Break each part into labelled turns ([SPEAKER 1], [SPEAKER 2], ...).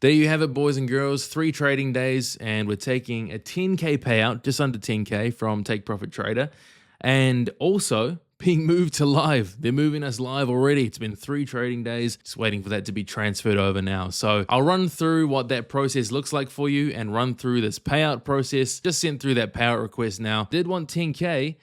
[SPEAKER 1] There you have it, boys and girls. 3 trading days, and we're taking a 10K payout, just under 10K from Take Profit Trader, and also being moved to live. They're moving us live already. It's been 3 trading days, just waiting for that to be transferred over now. So I'll run through what that process looks like for you and run through this payout process. Just sent through that payout request now. Did want 10K,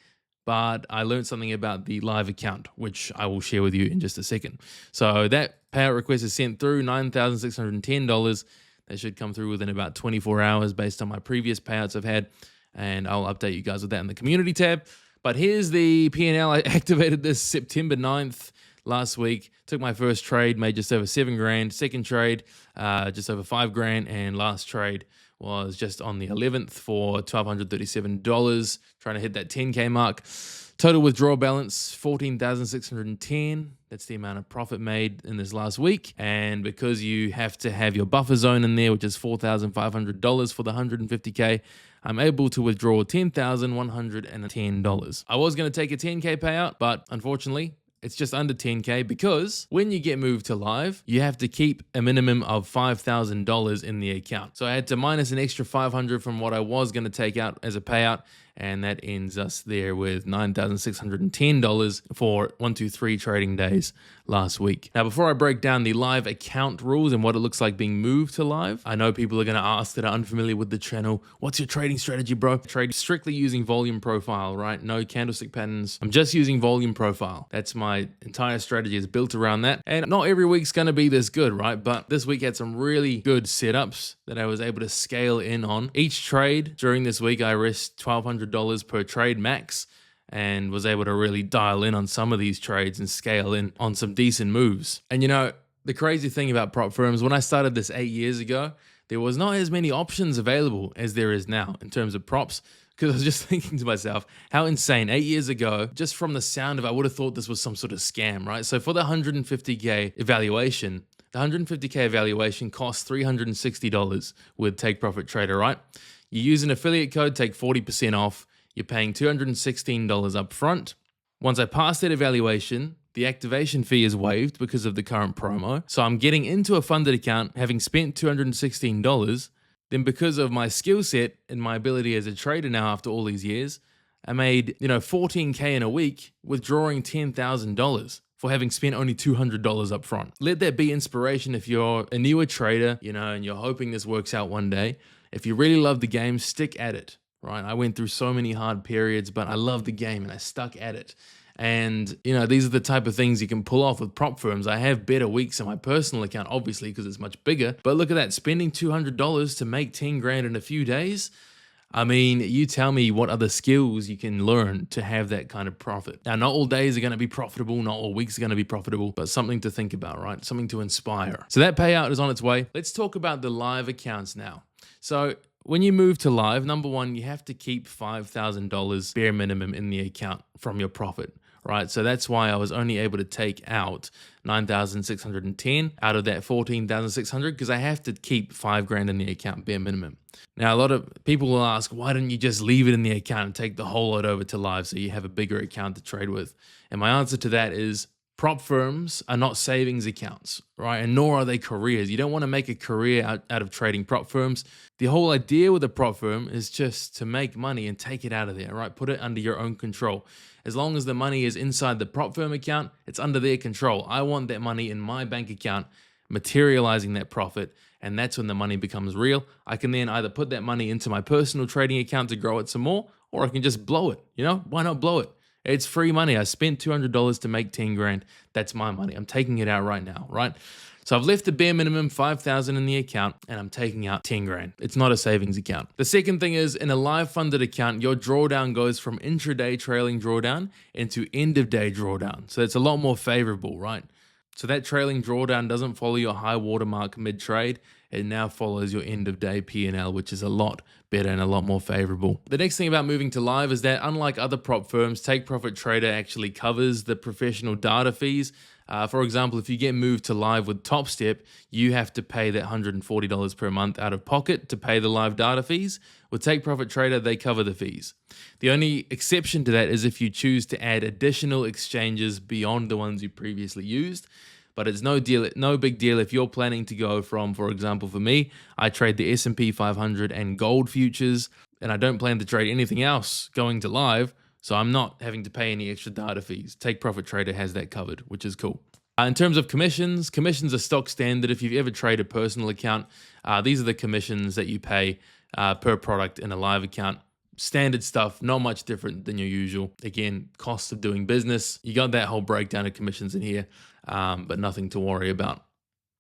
[SPEAKER 1] but I learned something about the live account, which I will share with you in just a second. So that payout request is sent through, $9,610. That should come through within about 24 hours based on my previous payouts I've had, and I'll update you guys with that in the community tab. But here's the P&L. I activated this September 9th last week. Took my first trade, made just over 7 grand. Second trade, just over 5 grand. And last trade was just on the 11th for $1,237, trying to hit that 10K mark. Total withdrawal balance, $14,610. That's the amount of profit made in this last week. And because you have to have your buffer zone in there, which is $4,500 for the 150K, I'm able to withdraw $10,110. I was going to take a 10K payout, but unfortunately, it's just under 10K because when you get moved to live, you have to keep a minimum of $5,000 in the account. So I had to minus an extra $500 from what I was going to take out as a payout, and that ends us there with $9,610 for 1, 2, 3 trading days last week. Now, before I break down the live account rules and what it looks like being moved to live, I know people are going to ask that are unfamiliar with the channel, what's your trading strategy, bro? Trade strictly using volume profile, right? No candlestick patterns. I'm just using volume profile. That's my entire strategy is built around that. And not every week's going to be this good, right? But this week had some really good setups that I was able to scale in on. Each trade during this week, I risked $1,200 per trade max, and was able to really dial in on some of these trades and scale in on some decent moves. And you know, the crazy thing about prop firms, when I started this 8 years ago, there was not as many options available as there is now in terms of props. Because I was just thinking to myself, how insane. 8 years ago, just from the sound of it, I would have thought this was some sort of scam, right? So for the 150K evaluation, the 150K evaluation costs $360 with Take Profit Trader, right? You use an affiliate code, take 40% off. You're paying $216 up front. Once I pass that evaluation, the activation fee is waived because of the current promo. So I'm getting into a funded account, having spent $216. Then because of my skill set and my ability as a trader now after all these years, I made, $14K in a week withdrawing $10,000 for having spent only $200 up front. Let that be inspiration if you're a newer trader, and you're hoping this works out one day. If you really love the game, stick at it, right? I went through so many hard periods, but I love the game and I stuck at it. And, these are the type of things you can pull off with prop firms. I have better weeks in my personal account, obviously, because it's much bigger. But look at that, spending $200 to make 10 grand in a few days. I mean, you tell me what other skills you can learn to have that kind of profit. Now, not all days are going to be profitable, not all weeks are going to be profitable, but something to think about, right? Something to inspire. So that payout is on its way. Let's talk about the live accounts now. So when you move to live, number one, you have to keep $5,000 bare minimum in the account from your profit, right? So that's why I was only able to take out $9,610 out of that $14,600 because I have to keep 5 grand in the account bare minimum. Now, a lot of people will ask, why don't you just leave it in the account and take the whole lot over to live so you have a bigger account to trade with? And my answer to that is prop firms are not savings accounts, right? And nor are they careers. You don't want to make a career out of trading prop firms. The whole idea with a prop firm is just to make money and take it out of there, right? Put it under your own control. As long as the money is inside the prop firm account, it's under their control. I want that money in my bank account, materializing that profit, and that's when the money becomes real. I can then either put that money into my personal trading account to grow it some more, or I can just blow it. Why not blow it? It's free money. I spent $200 to make 10 grand. That's my money. I'm taking it out right now, right? So I've left the bare minimum $5,000 in the account and I'm taking out 10 grand. It's not a savings account. The second thing is in a live funded account, your drawdown goes from intraday trailing drawdown into end of day drawdown. So it's a lot more favorable, right? So that trailing drawdown doesn't follow your high watermark mid-trade. It now follows your end of day P&L, which is a lot better and a lot more favorable. The next thing about moving to live is that unlike other prop firms, Take Profit Trader actually covers the professional data fees. For example, if you get moved to live with Top Step, you have to pay that $140 per month out of pocket to pay the live data fees. With Take Profit Trader, they cover the fees. The only exception to that is if you choose to add additional exchanges beyond the ones you previously used. but it's no big deal if you're planning to go from, for example, for me, I trade the S&P 500 and gold futures, and I don't plan to trade anything else going to live, so I'm not having to pay any extra data fees. Take Profit Trader has that covered, which is cool. In terms of commissions are stock standard. If you've ever traded a personal account, these are the commissions that you pay per product in a live account. Standard stuff, not much different than your usual. Again, cost of doing business. You got that whole breakdown of commissions in here, but nothing to worry about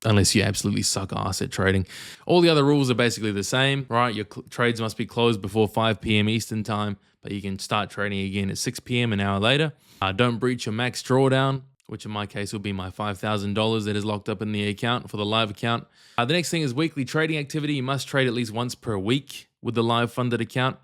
[SPEAKER 1] unless you absolutely suck ass at trading. All the other rules are basically the same, right? Your trades must be closed before 5 p.m. Eastern time, but you can start trading again at 6 p.m. an hour later. Don't breach your max drawdown, which in my case will be my $5,000 that is locked up in the account for the live account. The next thing is weekly trading activity. You must trade at least once per week with the live funded account.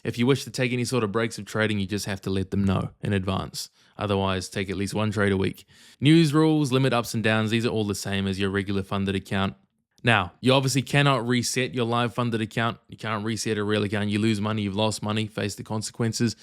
[SPEAKER 1] If you wish to take any sort of breaks of trading, you just have to let them know in advance. Otherwise, take at least one trade a week. News rules, limit ups and downs, these are all the same as your regular funded account. Now, you obviously cannot reset your live funded account. You can't reset a real account. You lose money, you've lost money, face the consequences.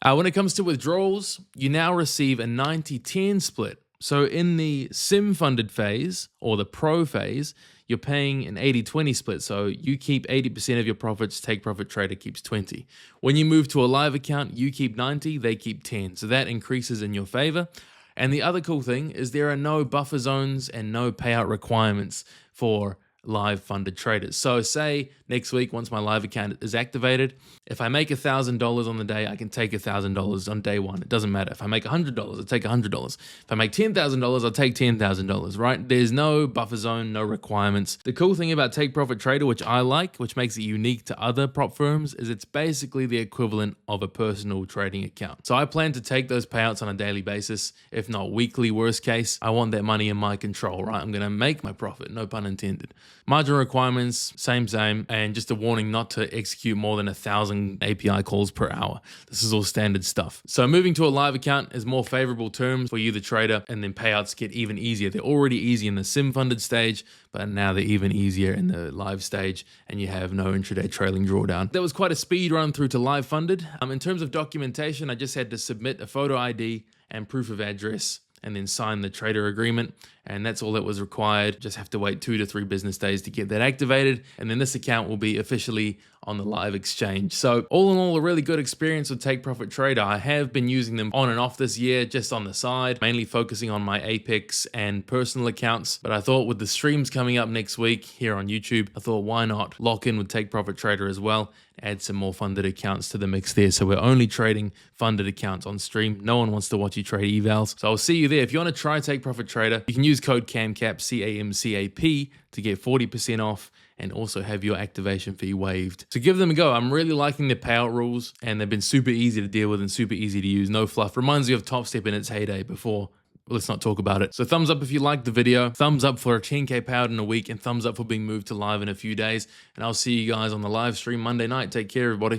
[SPEAKER 1] When it comes to withdrawals, you now receive a 90-10 split. So in the sim funded phase or the pro phase, you're paying an 80-20 split. So you keep 80% of your profits, Take Profit Trader keeps 20. When you move to a live account, you keep 90, they keep 10. So that increases in your favor. And the other cool thing is there are no buffer zones and no payout requirements for live funded traders. So say next week, once my live account is activated, if I make $1,000 on the day, I can take $1,000 on day one. It doesn't matter. If I make $100, I'll take $100. If I make $10,000, I'll take $10,000, right? There's no buffer zone, no requirements. The cool thing about Take Profit Trader, which I like, which makes it unique to other prop firms, is it's basically the equivalent of a personal trading account. So I plan to take those payouts on a daily basis, if not weekly, worst case. I want that money in my control, right? I'm going to make my profit, no pun intended. Margin requirements, same, and just a warning not to execute more than 1,000 API calls per hour. This is all standard stuff. So moving to a live account is more favorable terms for you, the trader, and then payouts get even easier. They're already easy in the sim funded stage, but now they're even easier in the live stage, and you have no intraday trailing drawdown. That was quite a speed run through to live funded. In terms of documentation, I just had to submit a photo ID and proof of address and then sign the trader agreement. And that's all that was required. Just have to wait 2 to 3 business days to get that activated. And then this account will be officially on the live exchange. So all in all, a really good experience with Take Profit Trader. I have been using them on and off this year, just on the side, mainly focusing on my Apex and personal accounts. But I thought with the streams coming up next week here on YouTube, I thought why not lock in with Take Profit Trader as well, add some more funded accounts to the mix there. So we're only trading funded accounts on stream. No one wants to watch you trade evals. So I'll see you there. If you want to try Take Profit Trader, you can use code CAMCAP, CAMCAP, to get 40% off and also have your activation fee waived. So give them a go. I'm really liking the payout rules, and they've been super easy to deal with and super easy to use. No fluff. Reminds me of Top Step in its heyday before. Let's not talk about it. So thumbs up if you liked the video, thumbs up for a 10K payout in a week, and thumbs up for being moved to live in a few days. And I'll see you guys on the live stream Monday night. Take care, everybody.